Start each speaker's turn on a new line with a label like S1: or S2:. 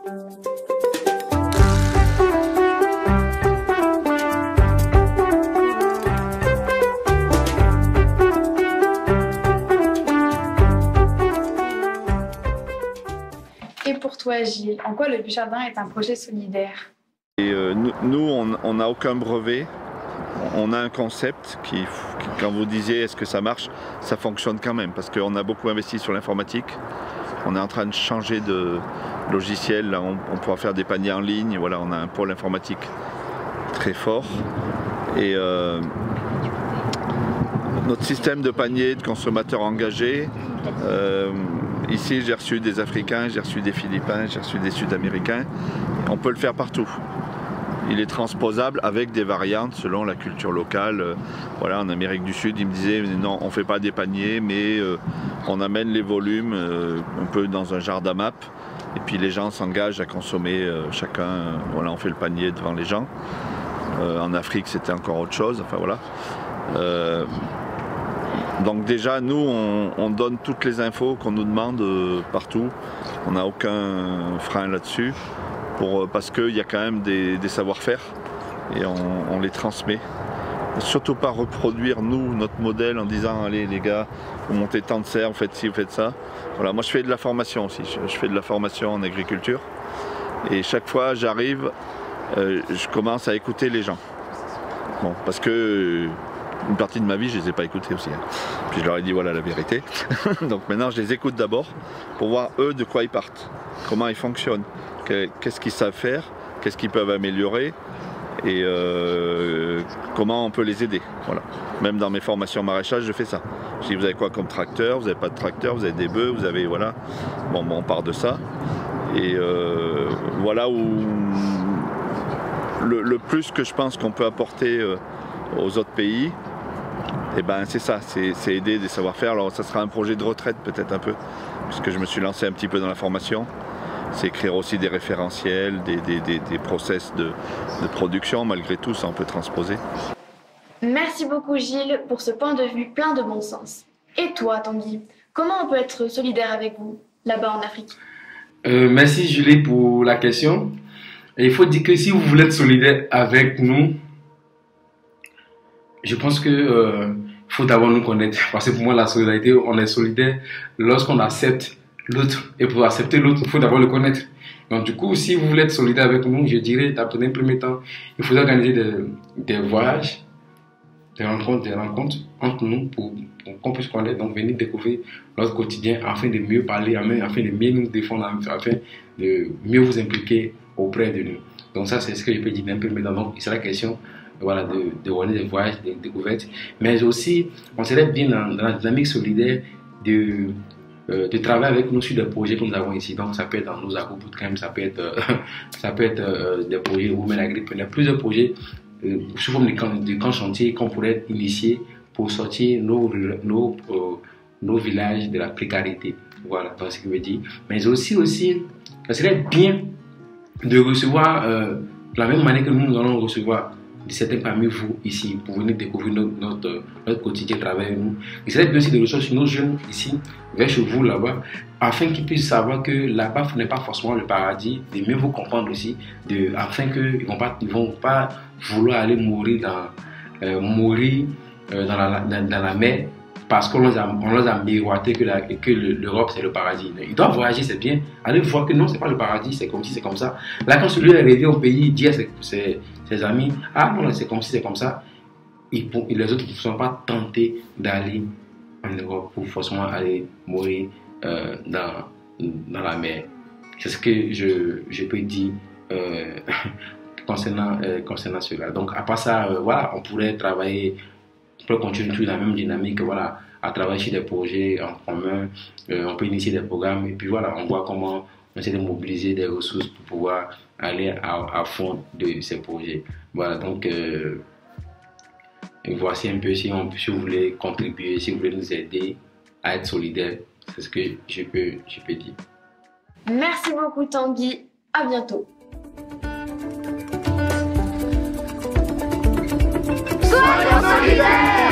S1: Et pour toi, Gilles, en quoi le Bujardin est un projet solidaire?
S2: Nous, on n'a aucun brevet. On a un concept qui, quand vous disiez est-ce que ça marche, ça fonctionne quand même parce qu'on a beaucoup investi sur l'informatique. On est en train de changer de logiciel. Là, on pourra faire des paniers en ligne. Voilà, on a un pôle informatique très fort. Et notre système de panier de consommateurs engagés, ici j'ai reçu des Africains, j'ai reçu des Philippins, j'ai reçu des Sud-Américains. On peut le faire partout. Il est transposable avec des variantes selon la culture locale. Voilà, en Amérique du Sud, ils me disaient non, on ne fait pas des paniers, mais on amène les volumes un peu dans un jardin map. Et puis les gens s'engagent à consommer chacun. Voilà, on fait le panier devant les gens. En Afrique, c'était encore autre chose. Enfin voilà. Donc déjà, nous, on donne toutes les infos qu'on nous demande partout. On n'a aucun frein là-dessus. Parce qu'il y a quand même des savoir-faire et on les transmet. Surtout pas reproduire nous, notre modèle en disant allez les gars, vous montez tant de serres, vous faites ci, vous faites ça. Voilà, moi je fais de la formation aussi, je fais de la formation en agriculture et chaque fois j'arrive, je commence à écouter les gens. Bon, parce que une partie de ma vie je les ai pas écoutés aussi. Hein. Puis je leur ai dit voilà la vérité. Donc maintenant je les écoute d'abord pour voir eux de quoi ils partent, comment ils fonctionnent. Qu'est-ce qu'ils savent faire, qu'est-ce qu'ils peuvent améliorer et comment on peut les aider. Voilà. Même dans mes formations maraîchage, je fais ça. Je dis vous avez quoi comme tracteur, vous n'avez pas de tracteur, vous avez des bœufs, vous avez voilà. Bon, on part de ça. Et voilà où le plus que je pense qu'on peut apporter aux autres pays, et ben c'est ça, c'est aider des savoir-faire. Alors ça sera un projet de retraite peut-être un peu, puisque je me suis lancé un petit peu dans la formation. C'est écrire aussi des référentiels, des process de production, malgré tout, ça on peut transposer.
S1: Merci beaucoup Gilles pour ce point de vue plein de bon sens. Et toi Tanguy, comment on peut être solidaire avec vous, là-bas en Afrique?
S3: Merci Julie pour la question. Et il faut dire que si vous voulez être solidaire avec nous, je pense que faut d'abord nous connaître. Parce que pour moi la solidarité, on est solidaire lorsqu'on accepte l'autre. Et pour accepter l'autre, il faut d'abord le connaître. Donc du coup, si vous voulez être solidaire avec nous, je dirais, dans un premier temps, il faudra organiser des voyages, des rencontres entre nous pour qu'on puisse connaître, donc venir découvrir notre quotidien afin de mieux parler, afin de mieux nous défendre, afin de mieux vous impliquer auprès de nous. Donc ça, c'est ce que je peux dire d'un premier temps. Donc il sera question voilà, de organiser des voyages, des découvertes, mais aussi, on serait bien dans la dynamique solidaire de travailler avec nous sur des projets que nous avons ici. Donc ça peut être dans nos agro-bootcamps, ça peut être des projets Women Agripreneurs, plusieurs projets sous forme de camps chantiers qu'on pourrait initier pour sortir nos villages de la précarité. Voilà, dans ce que je veux dire. Mais aussi, ça serait bien de recevoir de la même manière que nous allons recevoir certains parmi vous ici pour venir découvrir notre quotidien à travers nous. Il serait bien aussi de recevoir nos jeunes ici, vers chez vous là-bas, afin qu'ils puissent savoir que là-bas n'est pas forcément le paradis, de mieux vous comprendre aussi, afin qu'ils ne vont pas vouloir aller mourir dans la mer parce qu'on leur a miroité que l'Europe c'est le paradis. Ils doivent voyager, c'est bien, aller voir que non, c'est pas le paradis, c'est comme ci, c'est comme ça. Là, quand celui est arrivé au pays, il dit à ses amis, ah non, c'est comme ci, c'est comme ça, les autres ne sont pas tentés d'aller en Europe pour forcément aller mourir dans la mer. C'est ce que je peux dire concernant cela. Donc, à part ça, voilà, on pourrait travailler. On peut continuer toujours la même dynamique, voilà, à travailler sur des projets en commun, on peut initier des programmes et puis voilà, on voit comment on essaie de mobiliser des ressources pour pouvoir aller à fond de ces projets. Voilà, donc voici un peu si vous voulez contribuer, si vous voulez nous aider à être solidaires, c'est ce que je peux dire.
S1: Merci beaucoup Tanguy, à bientôt.
S4: Soyons solidaires!